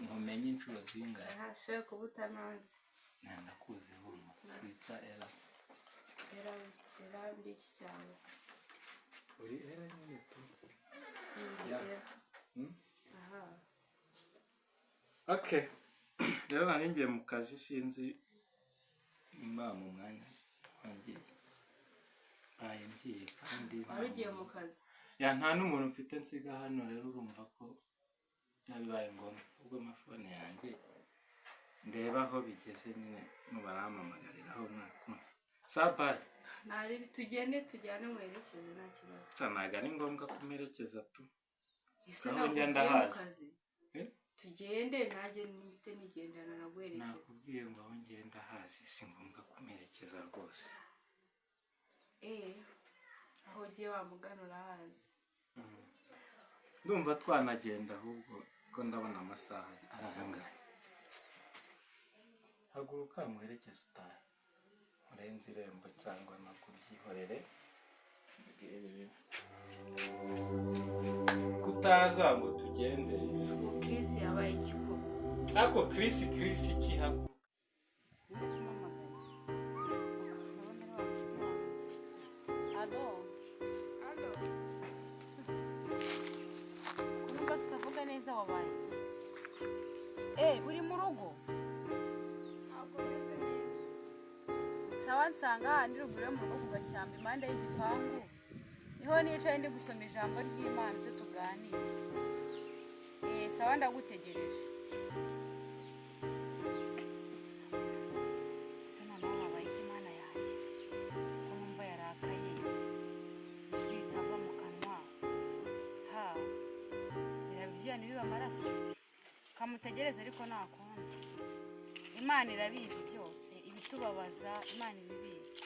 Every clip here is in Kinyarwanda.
nkumenye inshuro zingahe hashe kubutananze ndakuzi huma sita era ndiki cyane uri era nyine tu aha okay rero nari ngiye mu kazi sinzi imba mu mwanya wangiye ngiye kandi wari ugiye mu kazi ya nta n'umuntu mfite nsiga hano rero urumva ko nabibaye ngombwa ubwo amafone yanjye ndeba aho bigeze nyine mubaramamagariraho mwaka sabaye nari tujyane mwerekeze nta kibazo cyanaga ni ngombwa kumerekeza tu aho ngenda hazi tugende najye nite nigendana nagwerekeza nakubwiye ngo aho ngenda hazi si ngombwa kumerekeza rwose aho giye wamuganura hazi ndumva twanagenda ahubwo ko ndabona amasaha ararangaye haguruka muherekeze utahe murenze irembo cyangwa nakubyihorere kutaza ngo tugende Chris yabaye ikiko ako Chris kihaguruka uri mu rugo sawa nsanga ndi ruguru mu rugo gashyamba impande y'igipangu niho nicaye ndi gusoma ijambo ry'Imana se tuganire sawa ndagutegereje sana nawe wabaye Imana yanjye ko numva yarakaye bitava mu kanwa birabyana biba amaraso kamutegereze ariko nakonje Imana irabizi byose ibitubabaza Imana ibibizi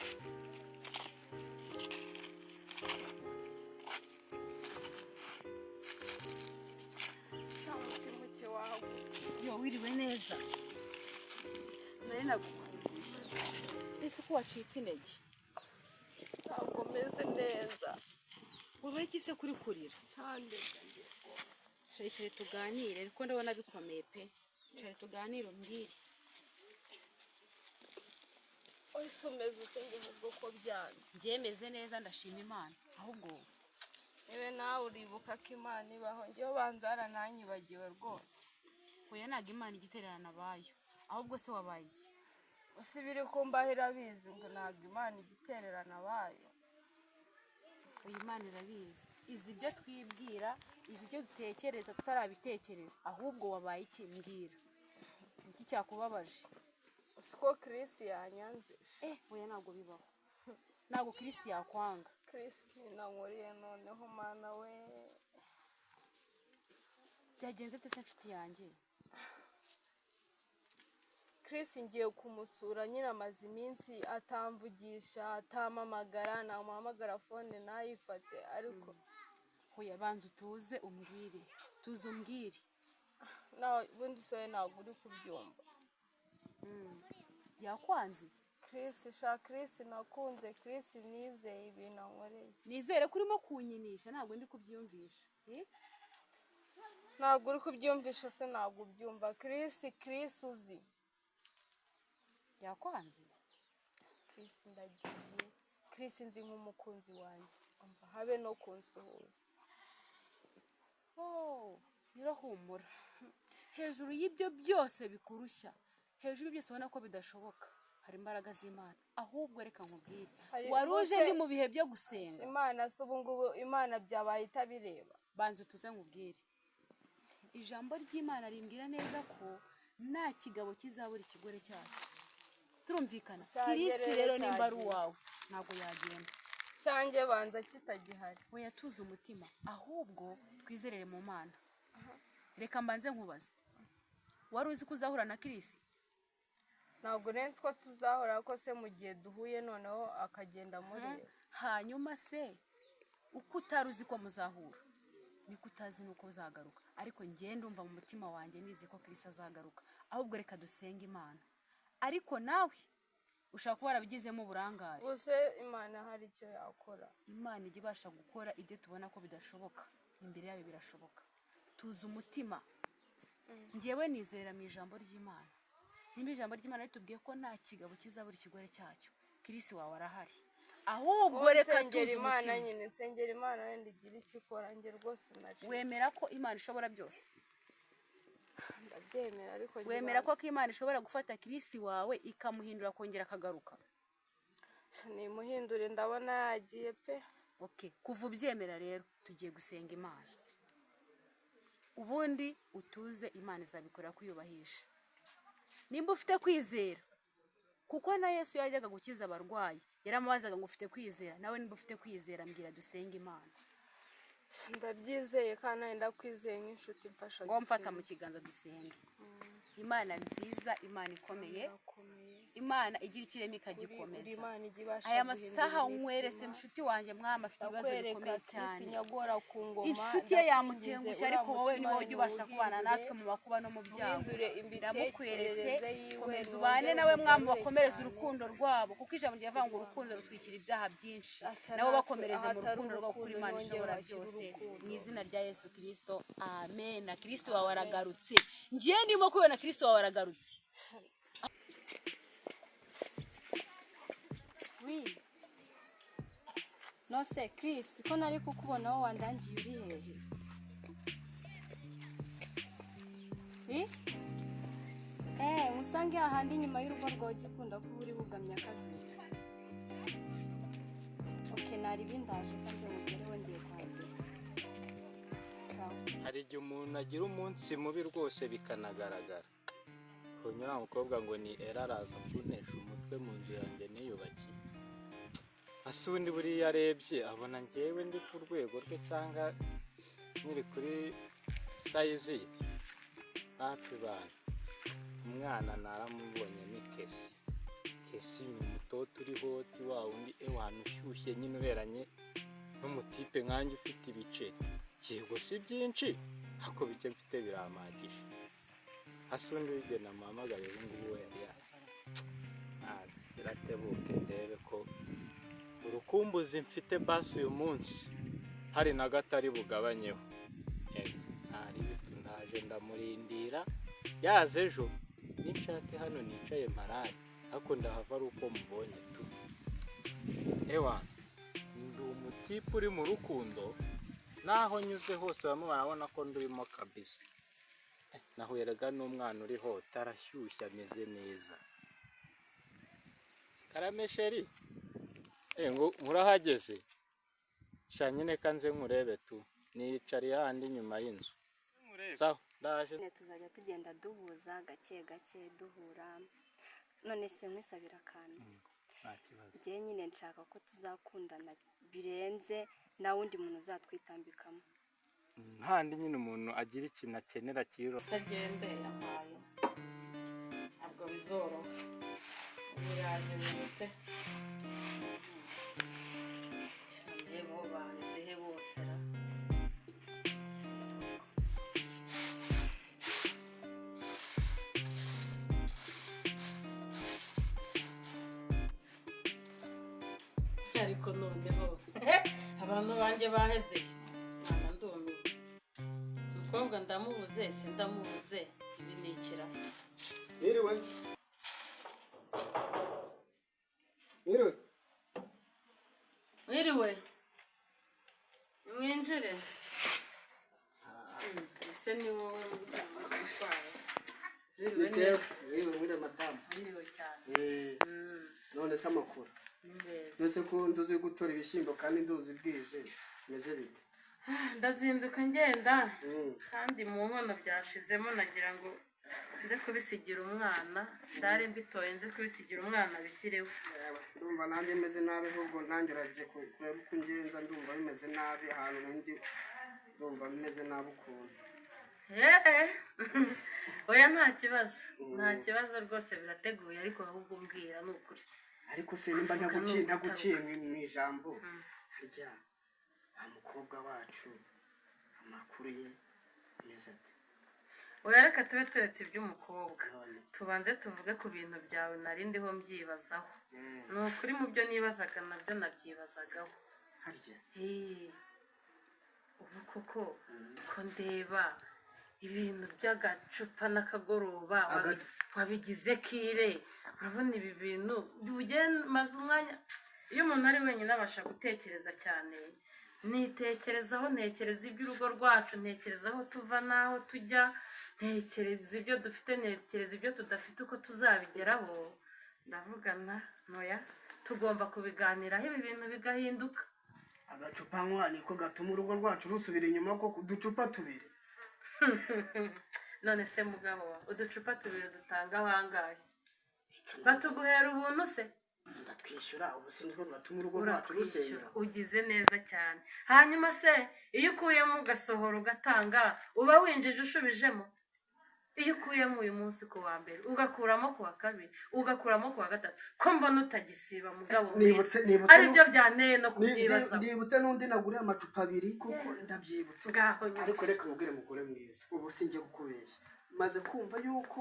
cyangwa wawe yo wiriwe neza nari nagukumbuye ese ko wacitse intege ntabwo meze neza wabaye ikise kuri kurira cyane shayishire tuganire ariko ndabona bikomeye pe cyane tuganire umbwire oyisomeze utenge ubwoko byanyu byemeze neza ndashima Imana ahubwo ewe nawe uribuka ko Imana ibaho ngiye banzara nanyibagiwe rwose oya naga Imana igitererana bayo ahubwo se wabaye iki usibire kumbahira bizi ngo naga Imana igitererana bayo uyu Imana irabizi izi byo twibwira izi byo dutekereza tutarabitekereza ahubwo wabaye iki mbwira iki cyakubabaje uko Chris yanyanze oya ntabwo bibaho ntabwo Chris yakwanga Chris nankoriye noneho mana we byagenze tese nshuti yanjye Chris ngiye kumusura nyine amaze iminsi atamvugisha atamamagara namuhamagara fone nayifate ariko oya banza utuze umbwire tuze umbwire nawe ubundi soye ntabwo uri kubyumva yakwanze Chris nakunze Chris nizeye ibintu ankoreye nizere ko urimo kunyinisha ntabwo ndi kubyumvisha ntabwo uri kubyumvisha se ntabwo ubyumva Chris uzi yakwanze Chris ndagiye Chris nzi nk'umukunzi wanjye umva habe no kunsuhuza nirahumura hejuru y'ibyo byose bikurushya hejuru byose ubona ko bidashoboka hari imbaraga z'Imana ahubwo reka nkubwire waruje ndi mu bihe byo gusenga Imana se ubu ngubu Imana byabaye itabireba banza utuze nkubwire ijambo ry'Imana rimbwira neza ko nta kigabo kizabura ikigore cyacu turumvikana Chris rero nimba ari uwawe ntabwo yagenda cyanjye banza kitagihari oya tuze umutima ahubwo twizerere mu Mana reka mbanze nkubaze wari uzi ko uzahura na Chris ntabwo nzi ko tuzahora ko se mu gihe duhuye noneho akagenda mureba hanyuma se uko utari uzi ko muzahura niko utazi nuko uzagaruka ariko ngende umva mu mutima wanjye nize ko Chris azagaruka ahubwo reka dusenge Imana ariko nawe ushaka kuba warabigizemo uburangare bose Imana hari icyo yakora Imana ijya ibasha gukora ibyo tubona ko bidashoboka imbere yayo birashoboka tuzi umutima ngewe nizera mu ijambo ry'Imana. Nimba ijambo ry'Imana ritubwiye ko nta kigabo kizabura ikigore cyacyo, Kirisi wawe arahari. Ahubwo reka tuzi Imana nyine nsengera Imana wenda igira icyo ikora njye rwose naje. Wemera ko Imana ishobora byose? Ndabyemera ariko wemera ko Imana ishobora gufata Kirisi wawe ikamuhindura kongera akagaruka? Nimuhindure ndabona yagiye pe. Okay, kuva ubyemera rero tugiye gusenga Imana. Ubundi utuze, Imana izabikorera kuyubahisha. Nimba ufite kwizera, kuko na Yesu yajyaga gukiza abarwayi yaramubazaga ngo ufite kwizera, nawe nimba ufite kwizera mbwira dusenge Imana. Ndabyizeye kandi ndakwizeye nk'inshuti mfasha. Ngo mfata mu kiganza dusenge. Imana nziza, Imana ikomeye, Imana igira ikirema ikagikomeza. Aya masaha nkwerese mushuti wanjye mwama afite ibibazo bikomeye cyane. Inshuti ye yamutengushye ariko wowe ni wowe ujya ubasha kubana natwe mu makuba no mu byago. Ndamukweretse, komeza ubane nawe mwama bakomereza urukundo rwabo, kuko ijambo ryavuga ngo urukundo rutwikira ibyaha byinshi. Nabo bakomereze mu rukundo rwo kuri Imana ishobora byose. Mu izina rya Yesu Kristo, amen. Na Kristo wawe aragarutse. Ngiye ndimo kubona Kristo wawe aragarutse. No se Chris, ko nari kukubona wowe wandangiye uri hehe? Musange ahandi nyuma y'urugo rwawe gikunda kuba uri bugamya akazuba. Okay, nari bindaje kandi mugere wongeye kwakira. Sawa. Hari igihe umuntu agira umunsi mubi rwose bikanagaragara. Kunyura umukobwa ngo ni araza kunesha umutwe mu nzu yanjye niyubakiye. Asundi buri yarebye abona ngewe ndi ku rwego rwe cyangwa nyiri kuri size hafi bana. Umwana naramubonye ni Kesi ni umutoto uri hoti wa undi ewana ushyushye nyine uberanye n'umutipe nkanjye ufite ibice. Yego si byinshi ako bike mfite biramagije. Asundi wigena mpamagaye ubu ngubu yari biratebuke ndebe ko urukumbuzi mfite basi uyu munsi hari na gatari bugabanyeho. Ntari bitu ndaje ndamurindira yaze ejo n'inshake hano nicaye marari ariko ndahava ari uko mubonye tu. Ewa ndi umutipe uri mu rukundo, naho nyuze hose bamwe barabona ko ndurimo kabisa. Nahueraga n'umwana uri ho tarashyushya ameze neza. Karamesheri ngo murahageze shanyine kanze nkurebe tu nicari handi nyuma y'inzu. Sawa ndaje. Tuzajya tugenda duhuza gake gake duhura. None se mwisabira kandi Nta kibazo. Ngiye nyine nshaka ko tuzakundana birenze na wundi muntu uzatwitambikamo. Handi nyine umuntu agira ikintu akenera kiro. Sagende yampaye. Ntabwo bizoroha. Biraje bite? Shanebo bazihe bose ra. Ariko noneho abantu banjye baheze. Nana ndumiwe. Umukobwa ndamubuze se ndamubuze ibi nikira. Iriwe. Mwiriwe. Mwinjire. Ese ni wowe mutwaye. Mwiriwe madamu. Mwiriwe cyane. None se amakuru. Nose ko nduzi gutora ibishyimbo kandi nduzi bwije meze bite? Ndazinduka ngenda kandi mu nkono byashizemo nagira ngo nze kubisigira umwana. Ndare mbitoye nze kubisigira umwana bishyireho. Ndumva nanjye meze nabi ahubwo nanjye uraje kureba uko ngenza ndumva bimeze nabi ahantu ndi ndumva bimeze nabi ukuntu. Oya nta kibazo rwose birateguye ariko ahubwo mbwira n'ukuri. Ariko se nimba ntaguciye mu ijambo harya umukobwa wacu amakuru ye meze ate? Oya reka tube turetse iby'umukobwa tubanze tuvuge ku bintu byawe nari ndiho mbyibazaho. Ni ukuri mu byo nibazaga nabyo nabyibazagaho. Harya ubu koko ko ndeba ibintu by'agacupa n'akagoroba wabigize kire. Urabona ibi bintu maze umwanya iyo umuntu ari wenyine abasha gutekereza cyane, nitekerezaho, ntekereza iby'urugo rwacu, ntekereza aho tuva n'aho tujya, ntekereza ibyo dufite, ntekereza ibyo tudafite uko tuzabigeraho. ndavugana noya tugomba kubiganiraho ibi bintu bigahinduka. agacupa nkwa niko gatuma urugo rwacu rusubira inyuma ko uducupa tubiri. None se mugabo wa uducupa tubiri dutanga bangahe? Batuguhera ubuntu se? ndatwishyura ubu siniko gatuma urugo rwacu rusenya. Ugize neza cyane. Hanyuma se iyo ukuyemo ugasohora ugatanga uba winjije ushubijemo? Iyo ukuyemo uyu munsi ku wa mbere ugakuramo ku wa kabiri ugakuramo ku wa gatatu ko mbona utagisiba mugabo mwiza ari byo byanteye no kubyibaza. Ndibutse n'undi naguriye amacupa abiri kuko ndabyibutse. Ariko reka mubwire mugore mwiza ubu sinjye kukubeshya, maze kumva yuko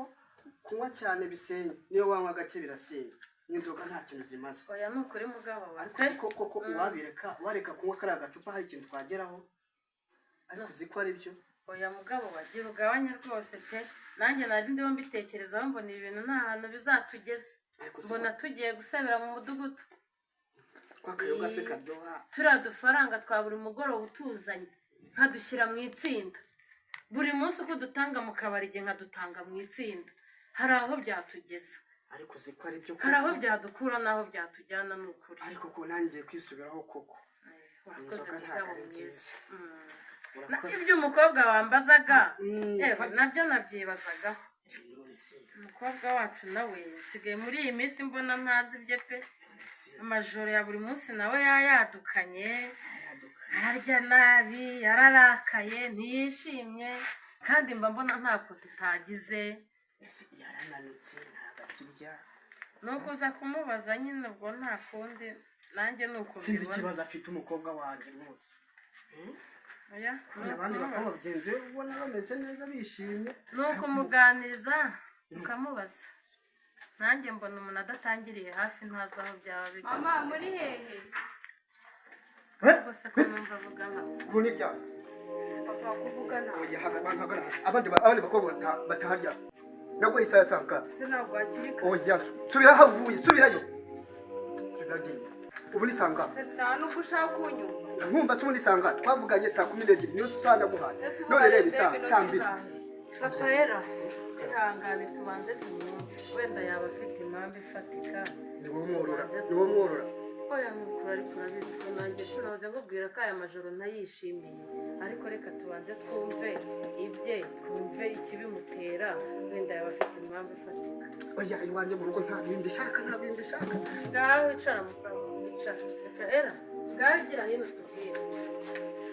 kunywa cyane bisenya, niyo wanywa gake birasenya, n'inzoga nta kintu zimaze. Oya ni ukuri mugabo wa ariko koko wareka kunywa kariya gacupa hari ikintu twageraho, ariko uzi ko ari byo. Oya mugabo wagira ugabanya rwose pe, nanjye nari ndimo mbitekerezaho mbona ibintu nta hantu bizatugeze, mbona tugiye gusabira mu mudugudu. Kwakayoga se karyoha. Turiya dufaranga twa buri mugoroba utuzanye nkadushyira mu itsinda, buri munsi uko dutanga mu kabari igihe nkadutanga mu itsinda, hari aho byatugeza. Ariko uzi ko ari byo, hari aho byadukura n'aho byatujyana ni ukuri. ariko ko nanjye kwisubiraho koko. Urakoze mugabo mwiza. Ibyo umukobwa wambazaga yewe nabyo nabyibazagaho. Umukobwa wacu nawe nsigaye muri iyi minsi mbona ntazi ibye pe, amajoro ya buri munsi nawe yayadukanye, ararya nabi, yararakaye, ntiyishimye, kandi mba mbona ntako tutagize. Yarananutse ntabwo akirya. Nuko uza kumubaza nyine ubwo nta kundi nanjye nuko sinzi mbibona. ikibazo afite umukobwa wanjye rwose. Oya abandi bakaba bagenzi be ubona bameze neza bishimye, nuko umuganiriza tukamubaza. Nanjye mbona umuntu adatangiriye hafi ntazi aho byaba bigana. mama muri hehe? Gusa ko numva avuga nkaho ubu ni byawe. Papa kuvugana Oya abandi bakobwa bataharya nabwo isaha sanga. se ntabwo hakiri kare. Oya subira havuye, subirayo. Subiragiye ubu ni sanga. Se nta n'ubwo ushaka kunyumva. Nkumva se ubu ni sanga twavuganye saa 12 niyo saa naguhaye. None rero saa 2. Gatorera ihangane tubanze tumwumve, wenda yaba afite impamvu ifatika. Ni wowe mworora. Oya nukuri ariko urabizi ko nanjye sinahoze nkubwira ko aya majoro ntayishimiye, ariko reka tubanze twumve ibye, twumve ikibimutera, wenda yaba afite impamvu ifatika. Oya iwanjye mu rugo nta bindi shaka. Ngaho wicara mugabo, wicara. Gatorera ngaho igira hino tubwire.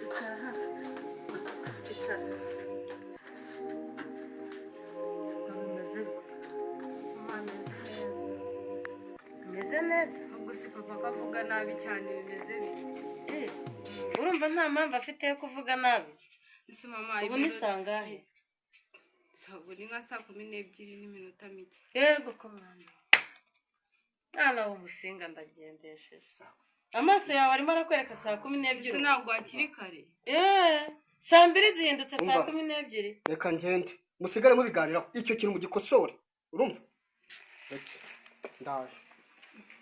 Wicara hano. Wicara. Bimeze neza. Ubwo se papa ko avuga nabi cyane bimeze bite? Urumva nta mpamvu afite yo kuvuga nabi? Ese mama Ubu ni sangahe? Ubu ni nka saa 12:02 mike. Yego ko mwana. Mwana w'umusinga ndagendesheje. Amaso yawe arimo arakwereka saa 12. Se ntabwo hakiri kare. Saa 2 zihindutse saa 12. Reka ngende musigare mubiganiraho icyo kintu mu gikosore, urumva? Ndaje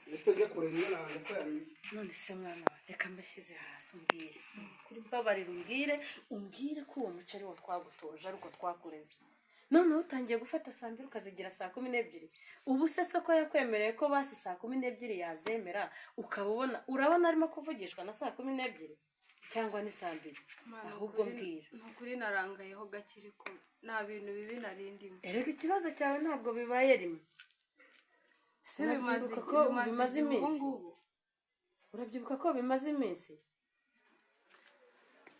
nitege kurenya nanga ko yari. None se mwana reka mbashyize hasi umbwire kuri babarira umbwire ko uwo muceri wo twagutoje ariko twakureze, none utangiye gufata saa 2 ukazigira saa 12. Ubu se soko yakwemereye ko basi saa 12 yazemera, ukaba urabona arimo kuvugishwa na saa 12 cyangwa ni saa 2? Ahubwo mbwira nukuri narangayeho gakiri ko nta bintu bibi narindimo. Erega ikibazo cyawe ntabwo bibaye rimwe. Se bimaze iminsi. Urabyibuka ko bimaze iminsi?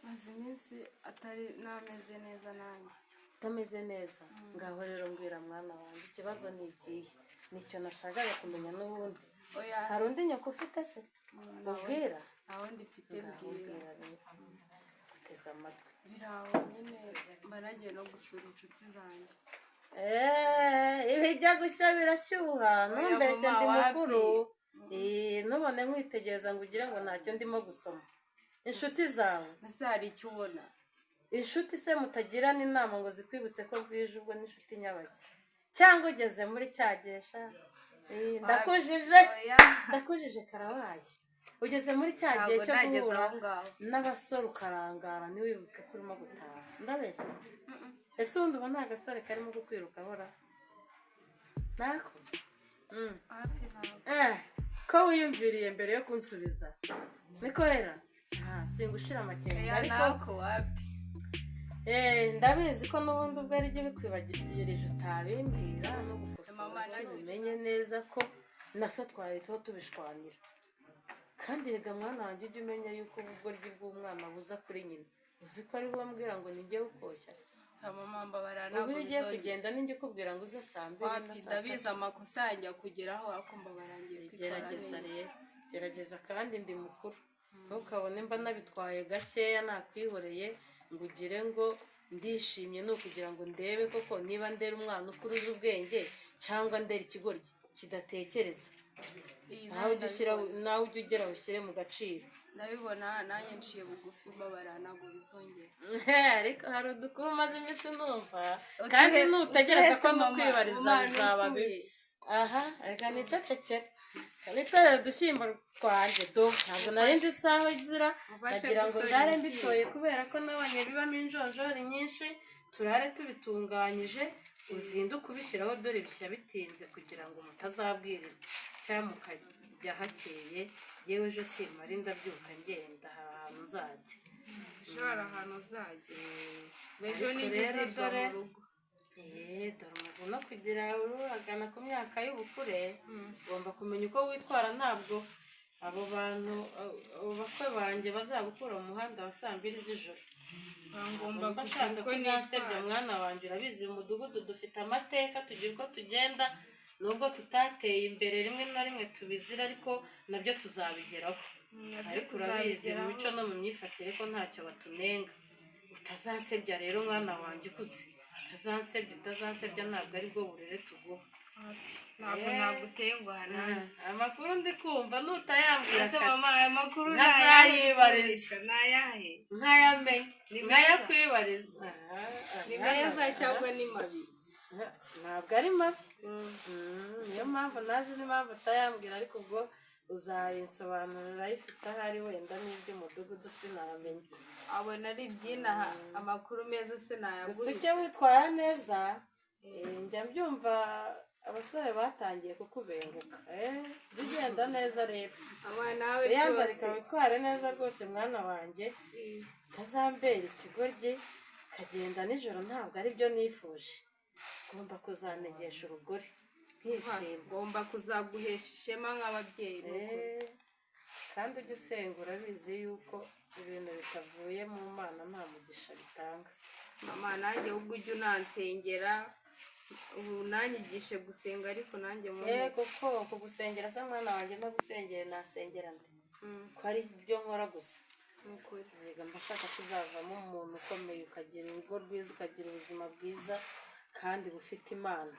Maze iminsi atari nameze neza nanjye. Utameze neza? Ngaho rero mbwira mwana wanjye ikibazo ni ikihe? Nicyo nashakaga kumenya n'ubundi. Oya hari undi nyoko ufite se? Ubwira? aho ndifite mbwira. Teza amatwi. Biraho nyine mba nagiye no gusura inshuti zanjye. Ibijya gushya birashyuha, ntumbeshye ndi mukuru. Nubone nkwitegereza ngo ugire ngo ntacyo ndimo gusoma. Inshuti zawe ese hari icyo ubona? inshuti se mutagirana inama ngo zikwibutse ko bwije ubwo n'inshuti nyabaki cyangwa ugeze muri cyagesha ndakujije karabaye ugeze muri cya gihe cyo guhura n'abasore ukarangara ntiwibuke ko urimo gutaha ndabeshya ese ubundi ubu nta gasore karimo kukwiruka ahora ntako ko wiyumviriye mbere yo kunsubiza niko hera singushira amakenga ariko ndabizi ko n'ubundi ubwo ari byo bikwibagirije utabimbwira no gukosora umenye neza ko na so twahitaho tubishwanira kandi rega mwana wanjye ujye umenya yuko ubugoryi bw'umwana buza kuri nyina uzi ko ari wowe mbwira ngo nijye ukoshya ubu ugiye kugenda ninjye ukubwira ngo uze saa mbiri ndabizi amakosa yanjye kugeraho akumva barangiye gerageza rero gerageza kandi ndi mukuru ntukabone mba nabitwaye gakeya nakwihoreye ngo ugire ngo ndishimye ni ukugira ngo ndebe koko niba ndera umwana ukuruza ubwenge cyangwa ndera ikigoryi kidatekereza nawe ujya ugera ushyire mu gaciro ndabibona nanjye nciye bugufi mbabara ntabwo bizongera ariko hari udukuru umaze iminsi numva kandi nutegereza ko no kwibariza bizaba bibi aha reka nicecekere nitorere udushyimbo twanjye do ntabwo nari nzi isaha izira ndagira ngo ndare mbitoye kubera ko nabonye bibamo injonjori nyinshi turare tubitunganyije uzinduke ubishyiraho dore bishya bitinze kugira ngo mutazabwirirwa cyangwa mukajya hakeye yewe ejo simari ndabyuka ngenda hari ahantu nzajya ushobora ahantu uzajya ejo n'ibizirwa mu rugo dore umaze no kugira uragana ku myaka y'ubukure ugomba kumenya uko witwara ntabwo abo bantu bakwe banjye bazagukura mu muhanda wa saa mbiri z'ijoro ngomba gushaka ko uzansebya mwana wanjye urabizi uyu mudugudu dufite amateka tugira uko tugenda nubwo tutateye imbere rimwe na rimwe tubizira ariko nabyo tuzabigeraho ariko urabizi mu mico no mu myifatire ko ntacyo batunenga utazansebya rero mwana wanjye ukuze utazansebya ntabwo ari bwo burere tuguha ntabwo nagutenguhana amakuru ndi kumva nutayambwira ese mama aya makuru ntazayibariza nayahe nkayamenya nkayakwibariza ni meza cyangwa ni mabi ntabwo ari mabi niyo mpamvu nazi n'impamvu utayambwira ariko ubwo uzayisobanurira ayifite ahari wenda n'iby'umudugudu sinamenya abona ari iby'inaha amakuru meza gusa ujye witwara neza njya mbyumva abasore batangiye kukubenguka bigenda neza rero wiyambarika witware neza rwose mwana wanjye utazambera ikigoryi kagenda nijoro ntabwo ari byo nifuje ugomba kuzanegesha urugori nkishima ugomba kuzaguhesha ishema nk'ababyeyi kandi ujye usenga urabizi yuko ibintu bitavuye mu mana nta mugisha bitanga mama nanjye ubwo ujye unansengera ubu nanyigishe gusenga ariko nanjye koko kugusengera se mwana wanjye no gusengera nasengera nde ko ari byo nkora gusa reka mbashaka kuzavamo umuntu ukomeye ukagira urugo rwiza ukagira ubuzima bwiza kandi bufite imana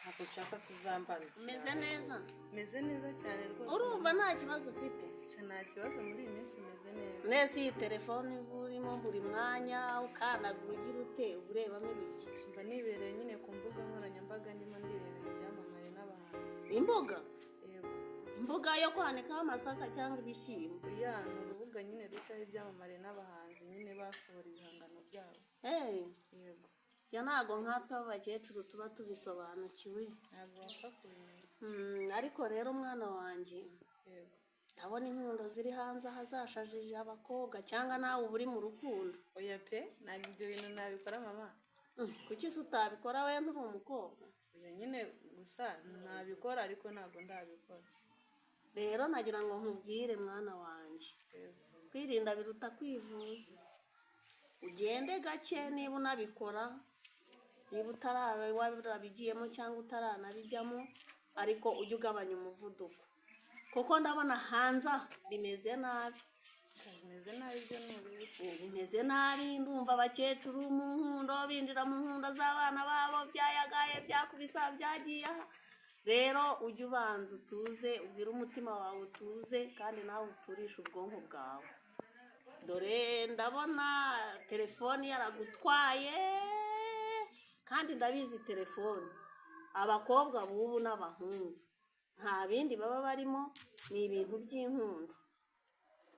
ntabwo nshaka kuzambana umeze neza meze neza cyane rwose urumva nta kibazo ufite nta kibazo muri iyi minsi meze neza neza iyi telefone urimo buri mwanya ukanagura ugira ute uburebamo ibiki mba nibereye nyine ku mbuga nkoranyambaga ndimo ndirebera ibyamamare n'abahanzi imbuga yego imbuga yo kwanikaho amasaka cyangwa ibishyimbo ni urubuga nyine rutaho ibyamamare n'abahanzi nyine basohora ibihangano byabo yego ya ntago nkatwe abakecuru tuba tubisobanukiwe ntabwo wapfa kubimenya ariko rero mwana wanjye ndabona inkundo ziri hanze ahazashajije abakobwa cyangwa nawe uba uri mu rukundo oya pe ntabwo ibyo bintu nabikora mama kuki se utabikora we nturi umukobwa oya nyine gusa ntabikora ariko ntabwo ndabikora rero nagira ngo nkubwire mwana wanjye kwirinda biruta kwivuza ugende gake niba unabikora niba utarabigiyemo cyangwa utaranabijyamo ariko ujye ugabanya umuvuduko kuko ndabona hanze bimeze nabi bimeze nabi ndumva abakecuru mu nkundo binjira mu nkundo z'abana babo byayagaye byakubisa byagiye aha rero ujye ubanza utuze ubwire umutima wawe utuze kandi nawe uturishe ubwonko bwawe dore ndabona telefoni yaragutwaye kandi ndabizi telefoni abakobwa bubu n'abahungu nta bindi baba barimo ni ibintu by'inkundo.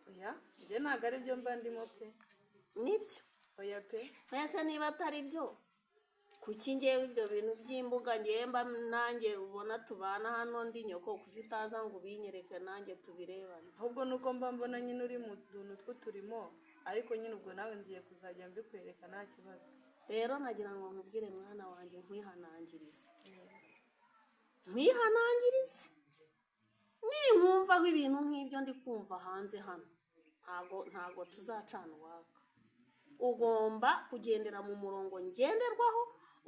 oya njye ntabwo ari byo mba ndimo pe. Nibyo oya pe. mwese niba atari byo kuki ngewe ibyo bintu by'imbuga ngewe mba nanjye ubona tubana hano ndi nyoko kuki utaza ngo ubinyereke nanjye tubirebane. ahubwo nuko mba mbona nyine uri mu tuntu tw'uturimo ariko nyine ubwo nawe ngiye kuzajya mbikwereka nta kibazo. rero nagira ngo nkubwire mwana wanjye nkwihanangirize ninkumvaho ibintu nk'ibyo ndi kumva hanze hano ntago tuzacana uwaka. ugomba kugendera mu murongo ngenderwaho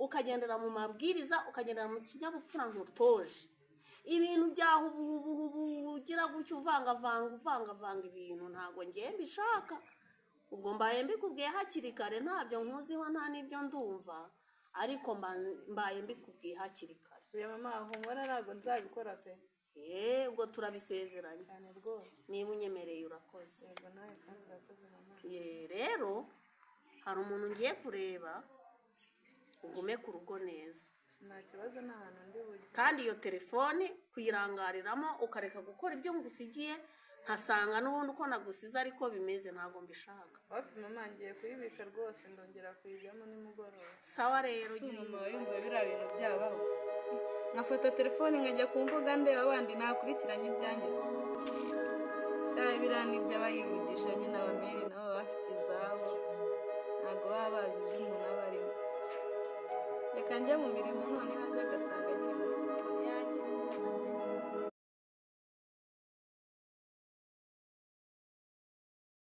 ukagendera mu mabwiriza ukagendera mu kinyabupfura nkutoje. ibintu byaho ugira gutyo uvangavanga ibintu ntago ngiye mbishaka. ubwo mbaye mbikubwiye hakiri kare ntabyo nkuziho nta n'ibyo ndumva ariko mbaye mbikubwiye hakiri kare. oya mama humura ntabwo nzabikora pe. ubwo turabisezeranye cyane rwose. niba unyemereye urakoze. yego nawe kandi urakoze mama. rero hari umuntu ngiye kureba ugume ku rugo neza. nta kibazo nta hantu ndi bujye. kandi iyo telefone kuyirangariramo ukareka gukora ibyo ngusigiye nkasanga n'ubundi uko nagusize ariko bimeze ntabwo mbishaka. wapi mama ngiye kuyibika rwose ndongera kuyijyamo nimugoroba. sawa rero si mama yumva biriya bintu byabaho nkafata telefone nkajya ku mbuga ndeba abandi nakurikiranye ibyanjye shaho biriya ni iby'abayivugisha nyine abameri nabo baba bafite izabo ntabwo baba bazi ibyo umuntu aba arimo. reka njye mu mirimo none haje agasanga nyine muri